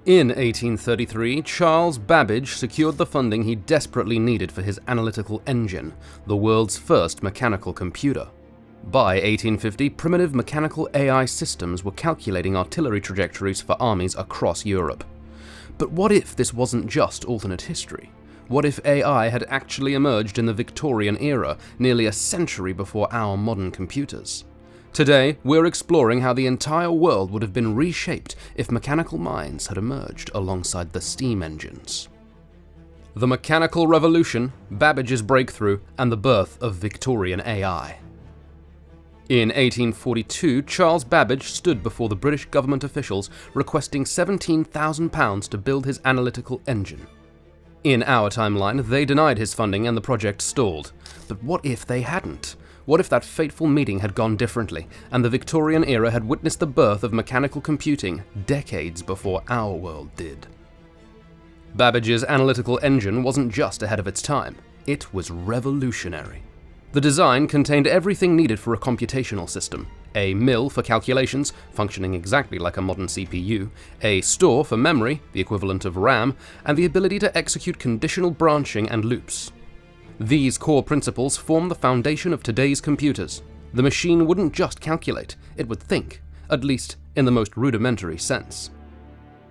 In 1833, Charles Babbage secured the funding he desperately needed for his analytical engine, the world's first mechanical computer. By 1850, primitive mechanical AI systems were calculating artillery trajectories for armies across Europe. But what if this wasn't just alternate history? What if AI had actually emerged in the Victorian era, nearly a century before our modern computers? Today, we're exploring how the entire world would have been reshaped if mechanical minds had emerged alongside the steam engines. The Mechanical Revolution, Babbage's breakthrough, and the birth of Victorian AI. In 1842, Charles Babbage stood before the British government officials requesting £17,000 to build his analytical engine. In our timeline, they denied his funding and the project stalled. But what if they hadn't? What if that fateful meeting had gone differently, and the Victorian era had witnessed the birth of mechanical computing decades before our world did? Babbage's analytical engine wasn't just ahead of its time, it was revolutionary. The design contained everything needed for a computational system: a mill for calculations, functioning exactly like a modern CPU, a store for memory, the equivalent of RAM, and the ability to execute conditional branching and loops. These core principles form the foundation of today's computers. The machine wouldn't just calculate, it would think, at least in the most rudimentary sense.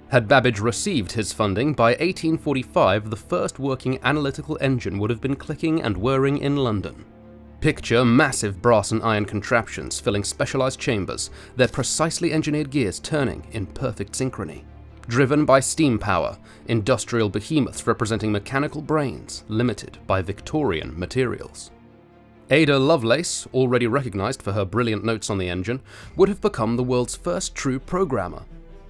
Had Babbage received his funding, by 1845 the first working analytical engine would have been clicking and whirring in London. Picture massive brass and iron contraptions filling specialized chambers, their precisely engineered gears turning in perfect synchrony. Driven by steam power, industrial behemoths representing mechanical brains limited by Victorian materials. Ada Lovelace, already recognized for her brilliant notes on the engine, would have become the world's first true programmer.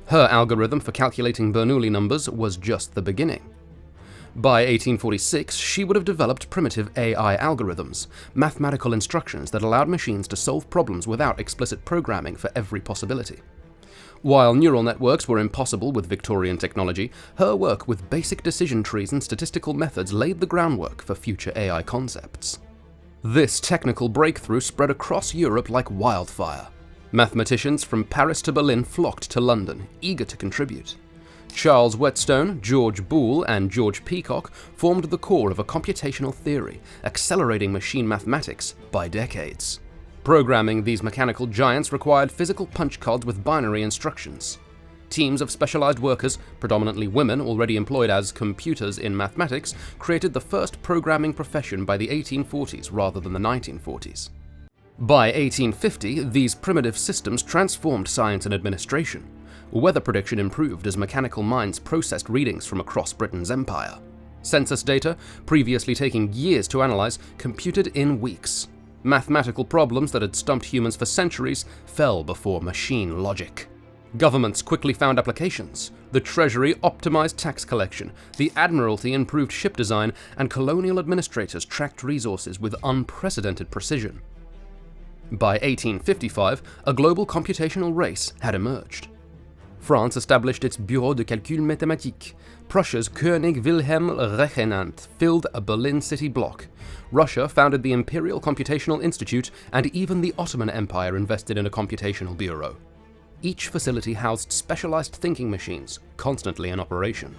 Her algorithm for calculating Bernoulli numbers was just the beginning. By 1846, she would have developed primitive AI algorithms, mathematical instructions that allowed machines to solve problems without explicit programming for every possibility. While neural networks were impossible with Victorian technology, her work with basic decision trees and statistical methods laid the groundwork for future AI concepts. This technical breakthrough spread across Europe like wildfire. Mathematicians from Paris to Berlin flocked to London, eager to contribute. Charles Whetstone, George Boole, and George Peacock formed the core of a computational theory, accelerating machine mathematics by decades. Programming these mechanical giants required physical punch cards with binary instructions. Teams of specialized workers, predominantly women already employed as computers in mathematics, created the first programming profession by the 1840s rather than the 1940s. By 1850, these primitive systems transformed science and administration. Weather prediction improved as mechanical minds processed readings from across Britain's empire. Census data, previously taking years to analyze, computed in weeks. Mathematical problems that had stumped humans for centuries fell before machine logic. Governments quickly found applications. The Treasury optimized tax collection, the Admiralty improved ship design, and colonial administrators tracked resources with unprecedented precision. By 1855, a global computational race had emerged. France established its Bureau de Calcul Mathématique. Prussia's König Wilhelm Reichenant filled a Berlin city block. Russia founded the Imperial Computational Institute, and even the Ottoman Empire invested in a computational bureau. Each facility housed specialized thinking machines, constantly in operation.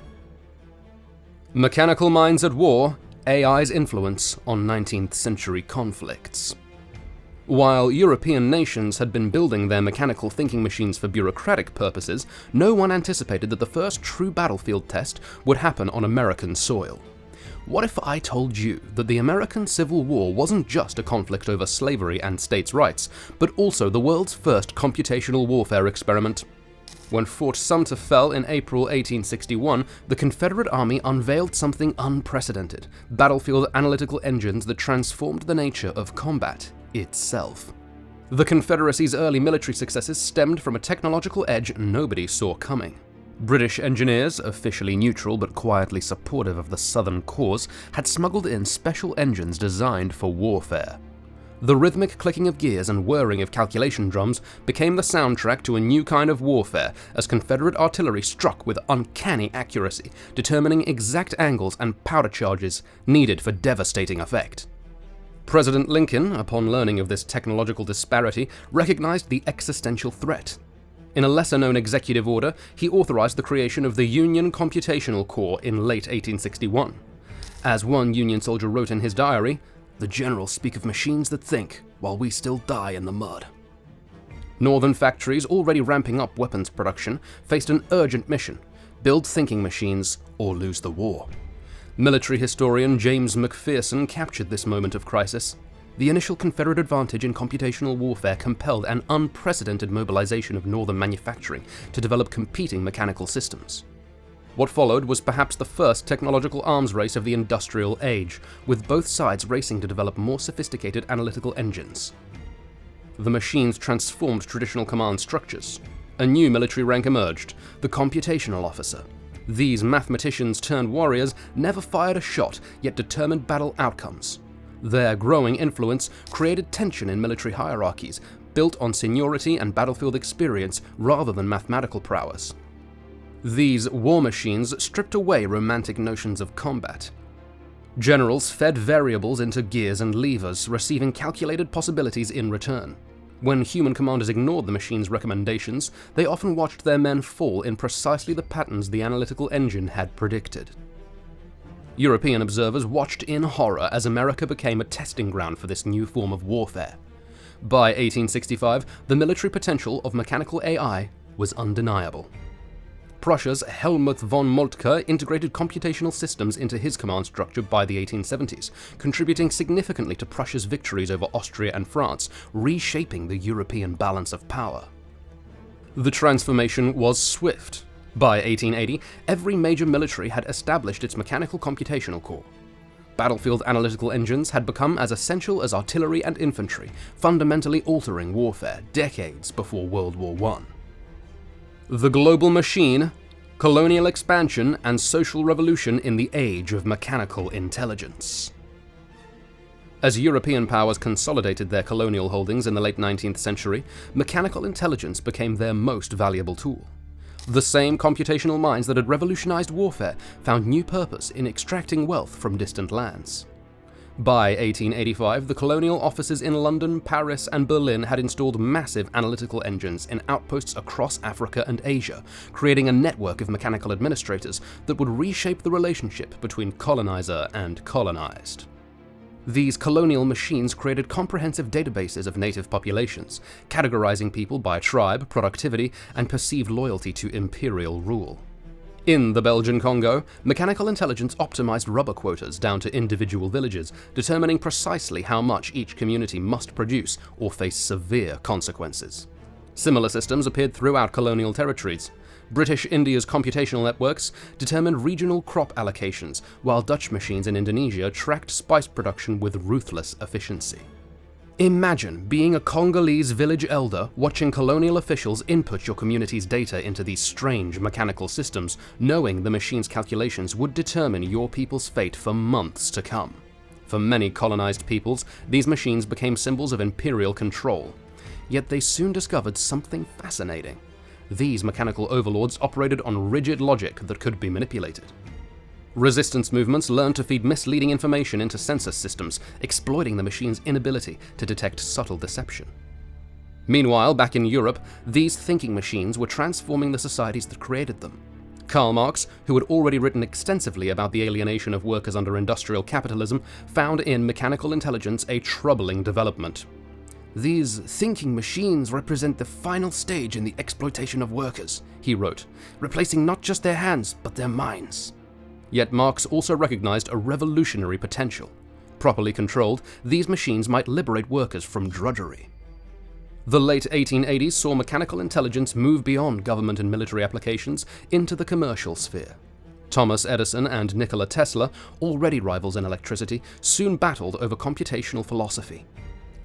Mechanical minds at war, AI's influence on 19th century conflicts. While European nations had been building their mechanical thinking machines for bureaucratic purposes, no one anticipated that the first true battlefield test would happen on American soil. What if I told you that the American Civil War wasn't just a conflict over slavery and states' rights, but also the world's first computational warfare experiment? When Fort Sumter fell in April 1861, the Confederate Army unveiled something unprecedented: battlefield analytical engines that transformed the nature of combat itself. The Confederacy's early military successes stemmed from a technological edge nobody saw coming. British engineers, officially neutral but quietly supportive of the Southern cause, had smuggled in special engines designed for warfare. The rhythmic clicking of gears and whirring of calculation drums became the soundtrack to a new kind of warfare as Confederate artillery struck with uncanny accuracy, determining exact angles and powder charges needed for devastating effect. President Lincoln, upon learning of this technological disparity, recognized the existential threat. In a lesser-known executive order, he authorized the creation of the Union Computational Corps in late 1861. As one Union soldier wrote in his diary, "The generals speak of machines that think, while we still die in the mud." Northern factories, already ramping up weapons production, faced an urgent mission: build thinking machines or lose the war. Military historian James McPherson captured this moment of crisis. The initial Confederate advantage in computational warfare compelled an unprecedented mobilization of Northern manufacturing to develop competing mechanical systems. What followed was perhaps the first technological arms race of the industrial age, with both sides racing to develop more sophisticated analytical engines. The machines transformed traditional command structures. A new military rank emerged: the computational officer. These mathematicians turned warriors never fired a shot, yet determined battle outcomes. Their growing influence created tension in military hierarchies, built on seniority and battlefield experience rather than mathematical prowess. These war machines stripped away romantic notions of combat. Generals fed variables into gears and levers, receiving calculated possibilities in return. When human commanders ignored the machine's recommendations, they often watched their men fall in precisely the patterns the analytical engine had predicted. European observers watched in horror as America became a testing ground for this new form of warfare. By 1865, the military potential of mechanical AI was undeniable. Prussia's Helmuth von Moltke integrated computational systems into his command structure by the 1870s, contributing significantly to Prussia's victories over Austria and France, reshaping the European balance of power. The transformation was swift. By 1880, every major military had established its mechanical computational corps. Battlefield analytical engines had become as essential as artillery and infantry, fundamentally altering warfare decades before World War I. The global machine, colonial expansion, and social revolution in the age of mechanical intelligence. As European powers consolidated their colonial holdings in the late 19th century, mechanical intelligence became their most valuable tool. The same computational minds that had revolutionized warfare found new purpose in extracting wealth from distant lands. By 1885, the colonial offices in London, Paris, and Berlin had installed massive analytical engines in outposts across Africa and Asia, creating a network of mechanical administrators that would reshape the relationship between colonizer and colonized. These colonial machines created comprehensive databases of native populations, categorizing people by tribe, productivity, and perceived loyalty to imperial rule. In the Belgian Congo, mechanical intelligence optimized rubber quotas down to individual villages, determining precisely how much each community must produce or face severe consequences. Similar systems appeared throughout colonial territories. British India's computational networks determined regional crop allocations, while Dutch machines in Indonesia tracked spice production with ruthless efficiency. Imagine being a Congolese village elder watching colonial officials input your community's data into these strange mechanical systems, knowing the machine's calculations would determine your people's fate for months to come. For many colonized peoples, these machines became symbols of imperial control. Yet they soon discovered something fascinating. These mechanical overlords operated on rigid logic that could be manipulated. Resistance movements learned to feed misleading information into census systems, exploiting the machine's inability to detect subtle deception. Meanwhile, back in Europe, these thinking machines were transforming the societies that created them. Karl Marx, who had already written extensively about the alienation of workers under industrial capitalism, found in mechanical intelligence a troubling development. "These thinking machines represent the final stage in the exploitation of workers," he wrote, "replacing not just their hands, but their minds." Yet Marx also recognized a revolutionary potential. Properly controlled, these machines might liberate workers from drudgery. The late 1880s saw mechanical intelligence move beyond government and military applications into the commercial sphere. Thomas Edison and Nikola Tesla, already rivals in electricity, soon battled over computational philosophy.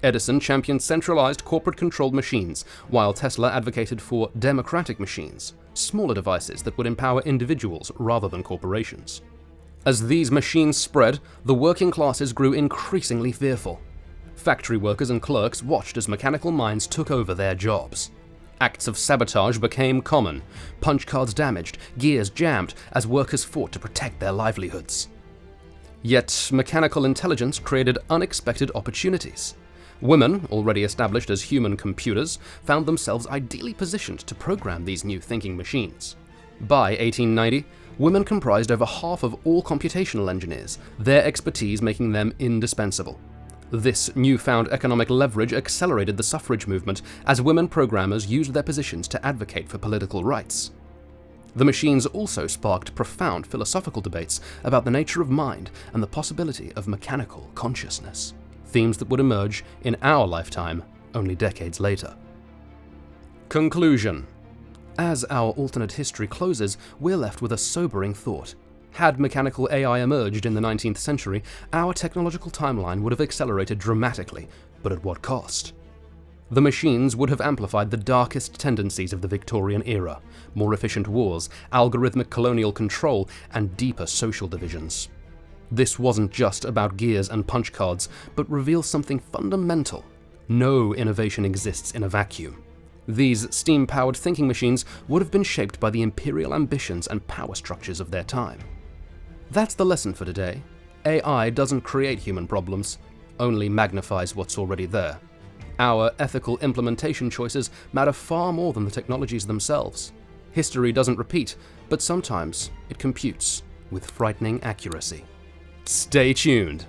Edison championed centralized corporate-controlled machines, while Tesla advocated for democratic machines, smaller devices that would empower individuals rather than corporations. As these machines spread, the working classes grew increasingly fearful. Factory workers and clerks watched as mechanical minds took over their jobs. Acts of sabotage became common, punch cards damaged, gears jammed, as workers fought to protect their livelihoods. Yet, mechanical intelligence created unexpected opportunities. Women, already established as human computers, found themselves ideally positioned to program these new thinking machines. By 1890, women comprised over half of all computational engineers, their expertise making them indispensable. This newfound economic leverage accelerated the suffrage movement as women programmers used their positions to advocate for political rights. The machines also sparked profound philosophical debates about the nature of mind and the possibility of mechanical consciousness, themes that would emerge in our lifetime only decades later. Conclusion. As our alternate history closes, we're left with a sobering thought. Had mechanical AI emerged in the 19th century, our technological timeline would have accelerated dramatically, but at what cost? The machines would have amplified the darkest tendencies of the Victorian era: more efficient wars, algorithmic colonial control, and deeper social divisions. This wasn't just about gears and punch cards, but reveals something fundamental. No innovation exists in a vacuum. These steam-powered thinking machines would have been shaped by the imperial ambitions and power structures of their time. That's the lesson for today. AI doesn't create human problems, only magnifies what's already there. Our ethical implementation choices matter far more than the technologies themselves. History doesn't repeat, but sometimes it computes with frightening accuracy. Stay tuned!